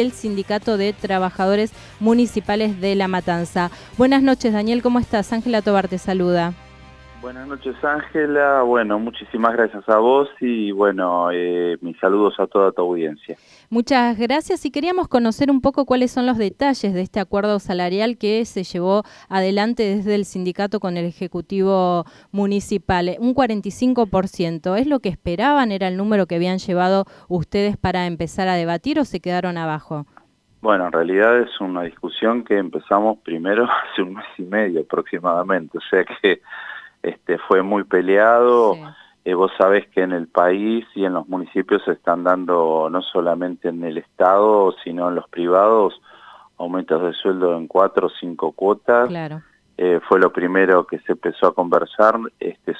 el Sindicato de Trabajadores Municipales de La Matanza. Buenas noches, Daniel, ¿cómo estás? Ángela Tobar te saluda. Buenas noches, Ángela. Bueno, muchísimas gracias a vos y bueno, mis saludos a toda tu audiencia. Muchas gracias y queríamos conocer un poco cuáles son los detalles de este acuerdo salarial que se llevó adelante desde el sindicato con el Ejecutivo Municipal. Un 45%, ¿es lo que esperaban? ¿Era el número que habían llevado ustedes para empezar a debatir o se quedaron abajo? Bueno, en realidad es una discusión que empezamos primero hace un mes y medio aproximadamente, o sea que fue muy peleado. Sí. Vos sabés que en el país y en los municipios se están dando, no solamente en el Estado, sino en los privados, aumentos de sueldo en 4 o 5 cuotas. Claro. Fue lo primero que se empezó a conversar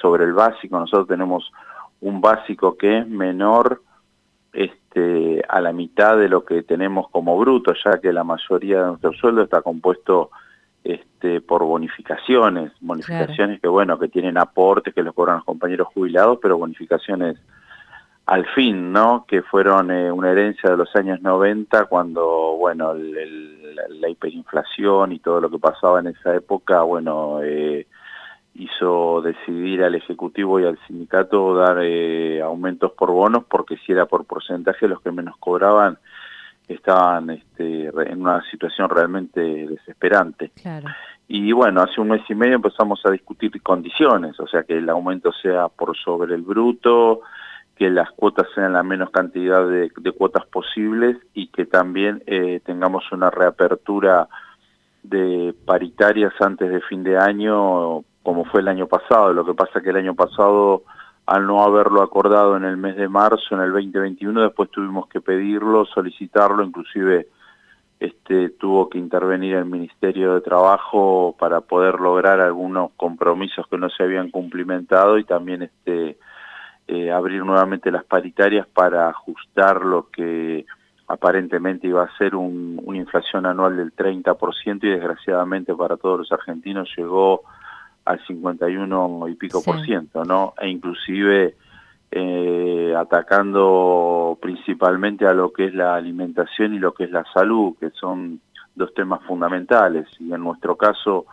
sobre el básico. Nosotros tenemos un básico que es menor a la mitad de lo que tenemos como bruto, ya que la mayoría de nuestro sueldo está compuesto por bonificaciones, Claro. que bueno, que tienen aportes que los cobran los compañeros jubilados, pero bonificaciones al fin, ¿no? Que fueron una herencia de los años 90, cuando, bueno, la hiperinflación y todo lo que pasaba en esa época, bueno, hizo decidir al Ejecutivo y al sindicato dar aumentos por bonos, porque si era por porcentaje, los que menos cobraban estaban en una situación realmente desesperante. Claro. Y bueno, hace un mes y medio empezamos a discutir condiciones, o sea, que el aumento sea por sobre el bruto, que las cuotas sean la menos cantidad de cuotas posibles y que también tengamos una reapertura de paritarias antes de fin de año, como fue el año pasado. Lo que pasa es que el año pasado, al no haberlo acordado en el mes de marzo, en el 2021, después tuvimos que pedirlo, solicitarlo, inclusive tuvo que intervenir el Ministerio de Trabajo para poder lograr algunos compromisos que no se habían cumplimentado y también abrir nuevamente las paritarias para ajustar lo que aparentemente iba a ser una inflación anual del 30% y desgraciadamente para todos los argentinos llegó al 51 y pico por ciento, ¿no? E inclusive atacando principalmente a lo que es la alimentación y lo que es la salud, que son dos temas fundamentales, y en nuestro caso,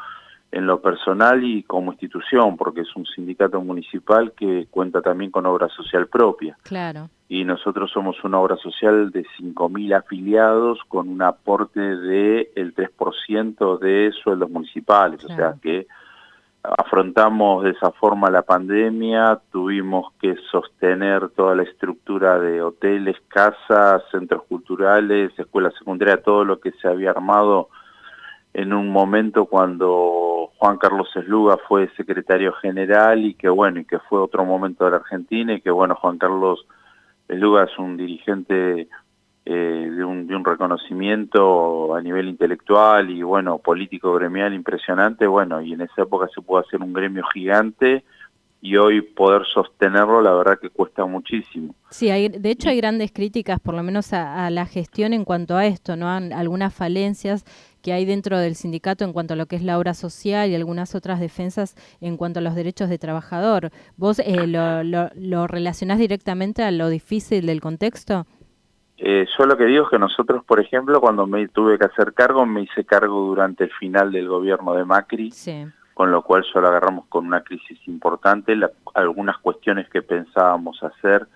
en lo personal y como institución, porque es un sindicato municipal que cuenta también con obra social propia. Claro. Y nosotros somos una obra social de 5.000 afiliados con un aporte del 3% de sueldos municipales, claro. O sea que afrontamos de esa forma la pandemia, tuvimos que sostener toda la estructura de hoteles, casas, centros culturales, escuelas secundarias, todo lo que se había armado en un momento cuando Juan Carlos Esluga fue secretario general y que bueno, y que fue otro momento de la Argentina y que bueno, Juan Carlos Esluga es un dirigente de un reconocimiento a nivel intelectual y bueno, político gremial impresionante, bueno, y en esa época se pudo hacer un gremio gigante y hoy poder sostenerlo la verdad que cuesta muchísimo. Sí, de hecho hay grandes críticas, por lo menos a la gestión en cuanto a esto, ¿no? Algunas falencias que hay dentro del sindicato en cuanto a lo que es la obra social y algunas otras defensas en cuanto a los derechos de trabajador. ¿Vos lo relacionás directamente a lo difícil del contexto? Yo lo que digo es que nosotros, por ejemplo, cuando me tuve que hacer cargo, me hice cargo durante el final del gobierno de Macri, sí. Con lo cual ya lo agarramos con una crisis importante. Algunas cuestiones que pensábamos hacer,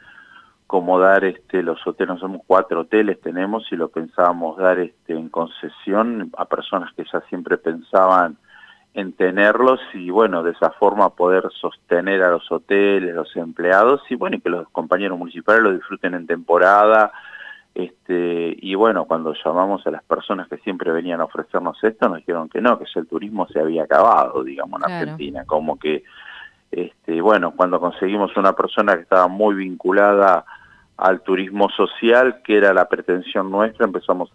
como dar los hoteles, somos 4 hoteles tenemos, y lo pensábamos dar en concesión a personas que ya siempre pensaban en tenerlos, y bueno, de esa forma poder sostener a los hoteles, los empleados, y bueno, y que los compañeros municipales lo disfruten en temporada. Y bueno, cuando llamamos a las personas que siempre venían a ofrecernos esto, nos dijeron que no, que ya el turismo se había acabado, digamos, en claro. Argentina, como que, bueno, cuando conseguimos una persona que estaba muy vinculada al turismo social, que era la pretensión nuestra, empezamos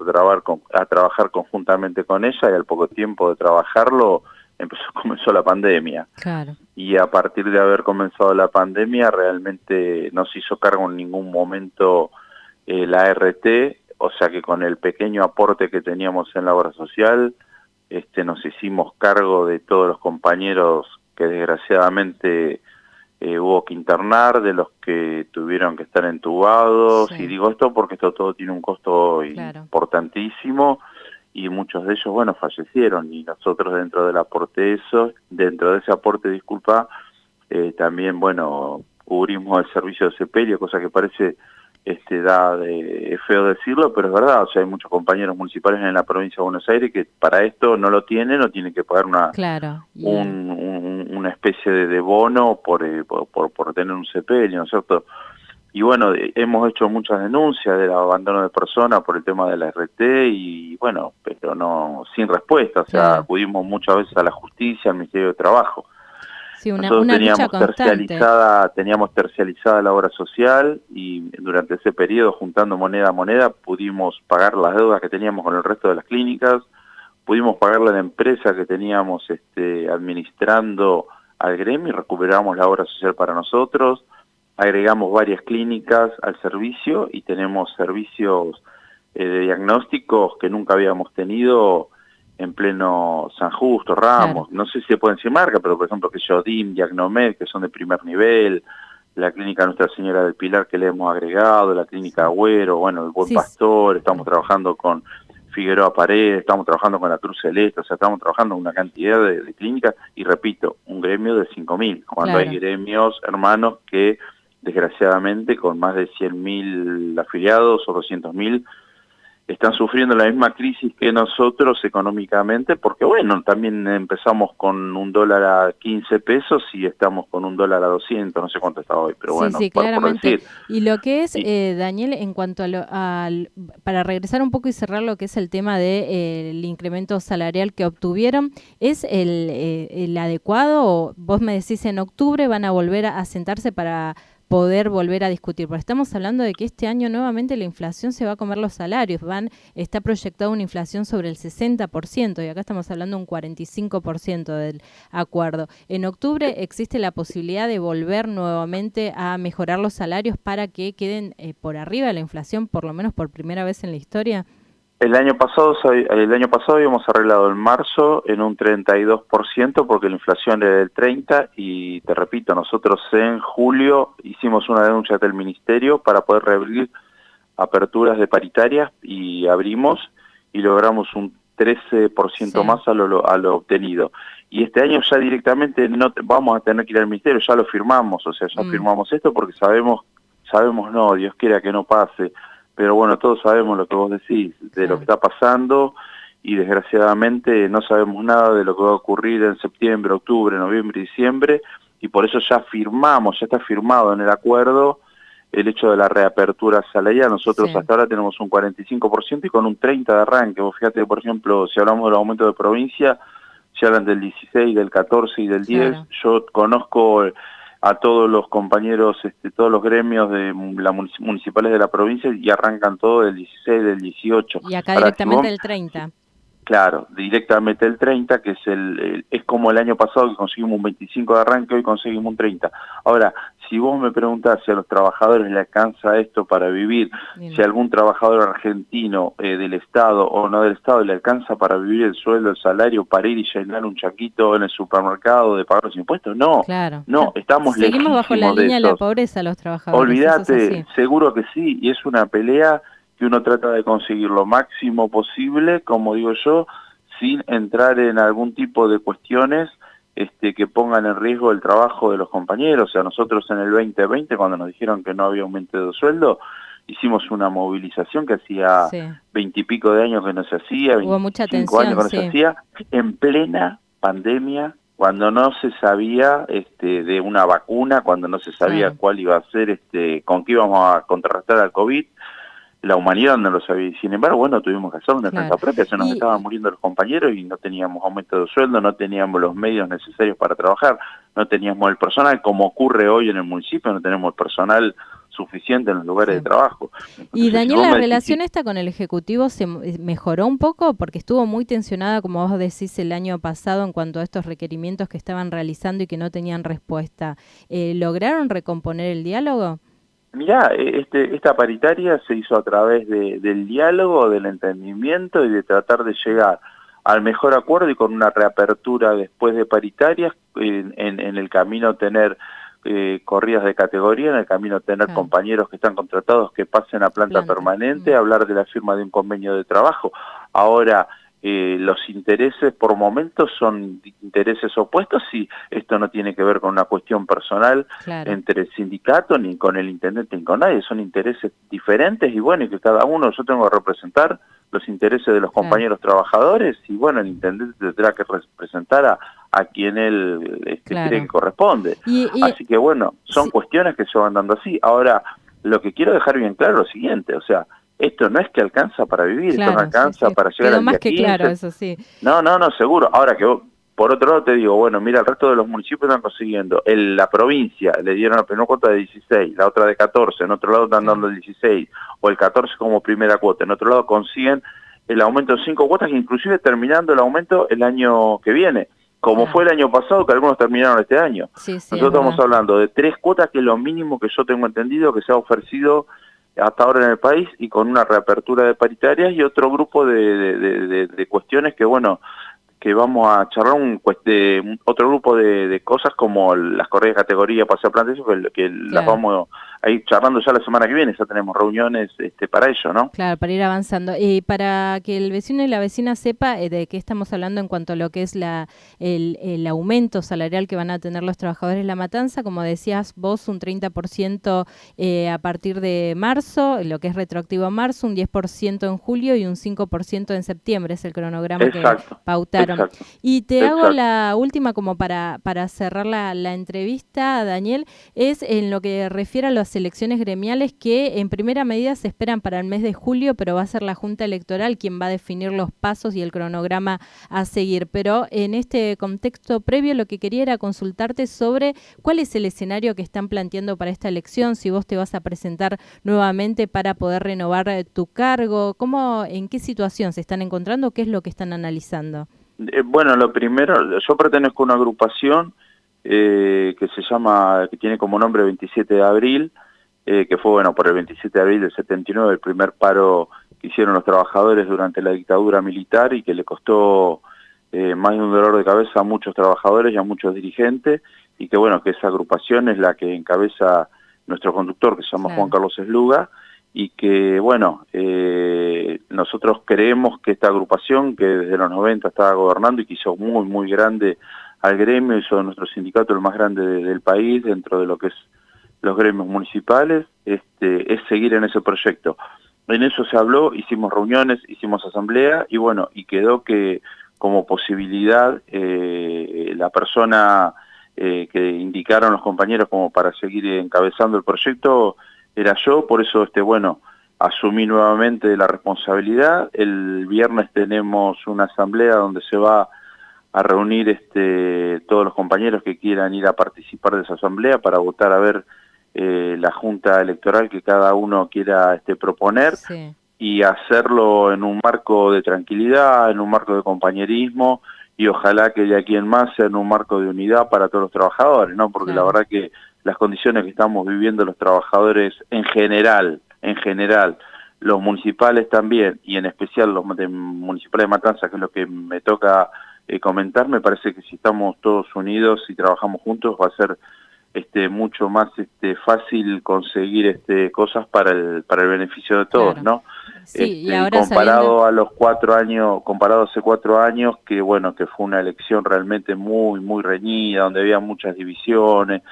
a trabajar conjuntamente con ella, y al poco tiempo de trabajarlo, comenzó la pandemia. Claro. Y a partir de haber comenzado la pandemia, realmente no se hizo cargo en ningún momento la ART, o sea que con el pequeño aporte que teníamos en la obra social, nos hicimos cargo de todos los compañeros que desgraciadamente hubo que internar, de los que tuvieron que estar entubados, Sí. y digo esto porque esto todo tiene un costo Claro. importantísimo, y muchos de ellos, bueno, fallecieron, y nosotros dentro del aporte dentro de ese aporte, disculpa, también, bueno, cubrimos el servicio de sepelio, cosa que parece es feo decirlo, pero es verdad. O sea, hay muchos compañeros municipales en la provincia de Buenos Aires que para esto no lo tienen, o tienen que pagar Claro. una especie de bono por tener un sepelio, ¿no es cierto? Y bueno, hemos hecho muchas denuncias del abandono de personas por el tema de la RT, y bueno, pero no, sin respuesta. O sea, Claro. acudimos muchas veces a la justicia, al Ministerio de Trabajo. Sí, Nosotros lucha constante. teníamos tercializada la obra social, y durante ese periodo, juntando moneda a moneda, pudimos pagar las deudas que teníamos con el resto de las clínicas, pudimos pagarle a la empresa que teníamos administrando al gremio, y recuperamos la obra social para nosotros, agregamos varias clínicas al servicio, y tenemos servicios de diagnósticos que nunca habíamos tenido en pleno San Justo, Ramos. Claro. No sé si se pueden decir marca, pero por ejemplo que DIM, Diagnomed, que son de primer nivel, la clínica Nuestra Señora del Pilar que le hemos agregado, la clínica Agüero, bueno, el Buen Pastor, estamos trabajando con Figueroa Paredes, estamos trabajando con la Cruz Celeste, o sea, estamos trabajando en una cantidad de clínicas, y repito, un gremio de 5.000, cuando hay gremios hermanos que desgraciadamente con más de 100.000 afiliados o 200.000 están sufriendo la misma crisis que nosotros económicamente, porque bueno, también empezamos con un dólar a 15 pesos y estamos con un dólar a 200, no sé cuánto está hoy, pero bueno, sí, claramente. Por decir. Y lo que es, Daniel, en cuanto para regresar un poco y cerrar lo que es el tema del incremento salarial que obtuvieron, ¿es el adecuado? O vos me decís en octubre van a volver a sentarse para poder volver a discutir, porque estamos hablando de que este año nuevamente la inflación se va a comer los salarios, está proyectada una inflación sobre el 60%, y acá estamos hablando de un 45% del acuerdo. En octubre existe la posibilidad de volver nuevamente a mejorar los salarios para que queden por arriba de la inflación, por lo menos por primera vez en la historia. El año pasado habíamos arreglado en marzo en un 32%, porque la inflación era del 30%, y te repito, nosotros en julio hicimos una denuncia ante el Ministerio para poder reabrir aperturas de paritarias, y abrimos y logramos un 13% más a lo obtenido. Y este año ya directamente no vamos a tener que ir al Ministerio, ya lo firmamos, o sea, ya firmamos esto porque sabemos no, Dios quiera que no pase. Pero bueno, todos sabemos lo que vos decís, de lo que está pasando, y desgraciadamente no sabemos nada de lo que va a ocurrir en septiembre, octubre, noviembre y diciembre, y por eso ya está firmado en el acuerdo el hecho de la reapertura salarial. Nosotros hasta ahora tenemos un 45% y con un 30% de arranque. Vos fíjate, por ejemplo, si hablamos del aumento de provincia, se hablan del 16, del 14 y del 10. Yo conozco a todos los compañeros, todos los gremios municipales de la provincia, y arrancan todo del 16, del 18. Y acá directamente el 30. Claro, directamente el 30, que es como el año pasado, que conseguimos un 25 de arranque, hoy conseguimos un 30. Ahora, si vos me preguntás si a los trabajadores le alcanza esto para vivir, si a algún trabajador argentino del Estado o no del Estado le alcanza para vivir el sueldo, el salario, para ir y llenar un chaquito en el supermercado, de pagar los impuestos, no, estamos seguimos bajo la línea de la pobreza los trabajadores. Olvídate, seguro que sí, y es una pelea que uno trata de conseguir lo máximo posible, como digo yo, sin entrar en algún tipo de cuestiones que pongan en riesgo el trabajo de los compañeros. O sea, nosotros en el 2020, cuando nos dijeron que no había aumento de sueldo, hicimos una movilización que hacía 20 y pico de años que no se hacía, 25 años que no se hacía, en plena pandemia, cuando no se sabía de una vacuna, cuando no se sabía cuál iba a ser, con qué íbamos a contrarrestar al COVID. La humanidad no lo sabía. Sin embargo, bueno, tuvimos que hacer una defensa propia, se nos estaban muriendo los compañeros y no teníamos aumento de sueldo, no teníamos los medios necesarios para trabajar, no teníamos el personal, como ocurre hoy en el municipio, no tenemos el personal suficiente en los lugares de trabajo. Entonces, y Daniel, ¿la relación esta con el Ejecutivo se mejoró un poco? Porque estuvo muy tensionada, como vos decís, el año pasado en cuanto a estos requerimientos que estaban realizando y que no tenían respuesta. ¿Lograron recomponer el diálogo? Mirá, esta paritaria se hizo a través del diálogo, del entendimiento y de tratar de llegar al mejor acuerdo, y con una reapertura después de paritarias, en el camino tener corridas de categoría, en el camino tener compañeros que están contratados que pasen a planta permanente, hablar de la firma de un convenio de trabajo. Ahora, los intereses por momentos son intereses opuestos y esto no tiene que ver con una cuestión personal entre el sindicato, ni con el intendente, ni con nadie, son intereses diferentes y bueno, y que cada uno, yo tengo que representar los intereses de los compañeros trabajadores y bueno, el intendente tendrá que representar a quien él cree que corresponde. Así que bueno, son cuestiones que se van dando así. Ahora, lo que quiero dejar bien claro es lo siguiente, o sea, esto no es que alcanza para vivir, esto no alcanza para llegar al día 15. Claro, eso sí. No, seguro. Ahora que por otro lado te digo, bueno, mira, el resto de los municipios están consiguiendo. La provincia le dieron la primera cuota de 16, la otra de 14, en otro lado están dando el 16, o el 14 como primera cuota, en otro lado consiguen el aumento de 5 cuotas, inclusive terminando el aumento el año que viene, como fue el año pasado, que algunos terminaron este año. Nosotros estamos hablando de 3 cuotas, que es lo mínimo que yo tengo entendido que se ha ofrecido hasta ahora en el país, y con una reapertura de paritarias y otro grupo de cuestiones que, bueno, que vamos a charlar otro grupo de cosas como las corridas de categoría, pase a planta, eso que las vamos a ir charlando ya la semana que viene, ya tenemos reuniones para ello, ¿no? Claro, para ir avanzando. Y para que el vecino y la vecina sepa de qué estamos hablando en cuanto a lo que es el aumento salarial que van a tener los trabajadores de La Matanza, como decías vos, un 30% a partir de marzo, lo que es retroactivo a marzo, un 10% en julio y un 5% en septiembre, es el cronograma que pautaron. Y te hago la última como para cerrar la entrevista, Daniel, es en lo que refiere a las elecciones gremiales que en primera medida se esperan para el mes de julio, pero va a ser la Junta Electoral quien va a definir los pasos y el cronograma a seguir. Pero en este contexto previo lo que quería era consultarte sobre cuál es el escenario que están planteando para esta elección, si vos te vas a presentar nuevamente para poder renovar tu cargo, en qué situación se están encontrando, qué es lo que están analizando. Bueno, lo primero, yo pertenezco a una agrupación que tiene como nombre 27 de abril, que fue, bueno, por el 27 de abril del 79, el primer paro que hicieron los trabajadores durante la dictadura militar y que le costó más de un dolor de cabeza a muchos trabajadores y a muchos dirigentes, y que bueno, que esa agrupación es la que encabeza nuestro conductor, que se llama Juan Carlos Esluga, y que bueno, nosotros creemos que esta agrupación, que desde los 90 estaba gobernando y que hizo muy, muy grande al gremio, hizo nuestro sindicato el más grande del país dentro de lo que es los gremios municipales, es seguir en ese proyecto. En eso se habló, hicimos reuniones, hicimos asamblea y bueno, y quedó que como posibilidad la persona que indicaron los compañeros como para seguir encabezando el proyecto era yo, por eso bueno, asumí nuevamente la responsabilidad. El viernes tenemos una asamblea donde se va a reunir todos los compañeros que quieran ir a participar de esa asamblea para votar a ver la junta electoral que cada uno quiera proponer, y hacerlo en un marco de tranquilidad, en un marco de compañerismo, y ojalá que de aquí en más sea en un marco de unidad para todos los trabajadores, ¿no? Porque la verdad que las condiciones que estamos viviendo los trabajadores en general, los municipales también, y en especial los municipales de Matanza, que es lo que me toca comentar, me parece que si estamos todos unidos y trabajamos juntos va a ser mucho más fácil conseguir cosas para el beneficio de todos, ¿no? Sí, y ahora comparado a los 4 años, comparado a hace 4 años, que bueno, que fue una elección realmente muy, muy reñida, donde había muchas divisiones,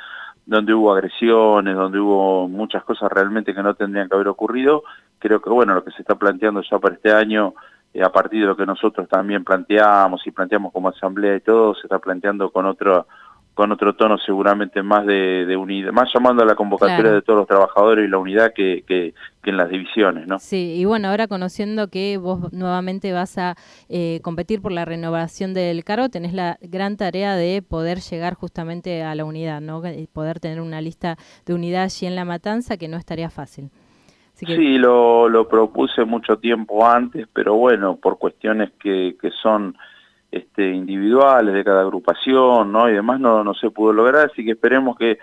donde hubo agresiones, donde hubo muchas cosas realmente que no tendrían que haber ocurrido. Creo que bueno, lo que se está planteando ya para este año, a partir de lo que nosotros también planteamos como asamblea y todo, se está planteando con otro tono seguramente más de unidad, más llamando a la convocatoria de todos los trabajadores y la unidad que en las divisiones, ¿no? Sí, y bueno, ahora conociendo que vos nuevamente vas a competir por la renovación del cargo, tenés la gran tarea de poder llegar justamente a la unidad, ¿no? Poder tener una lista de unidad allí en La Matanza, que no estaría fácil. Sí, lo propuse mucho tiempo antes, pero bueno, por cuestiones que son individuales de cada agrupación, ¿no? Y demás no se pudo lograr, así que esperemos que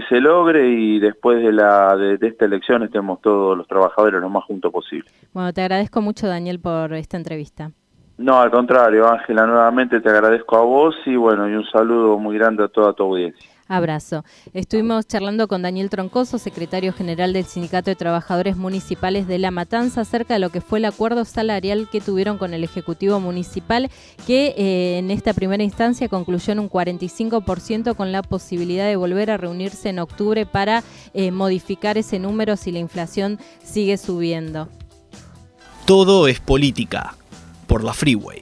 se logre y después de esta elección estemos todos los trabajadores lo más juntos posible. Bueno, te agradezco mucho, Daniel, por esta entrevista. No, al contrario, Ángela, nuevamente te agradezco a vos y bueno, y un saludo muy grande a toda tu audiencia. Abrazo. Estuvimos charlando con Daniel Troncoso, secretario general del Sindicato de Trabajadores Municipales de La Matanza, acerca de lo que fue el acuerdo salarial que tuvieron con el Ejecutivo Municipal, que en esta primera instancia concluyó en un 45%, con la posibilidad de volver a reunirse en octubre para modificar ese número si la inflación sigue subiendo. Todo es política, por la Freeway.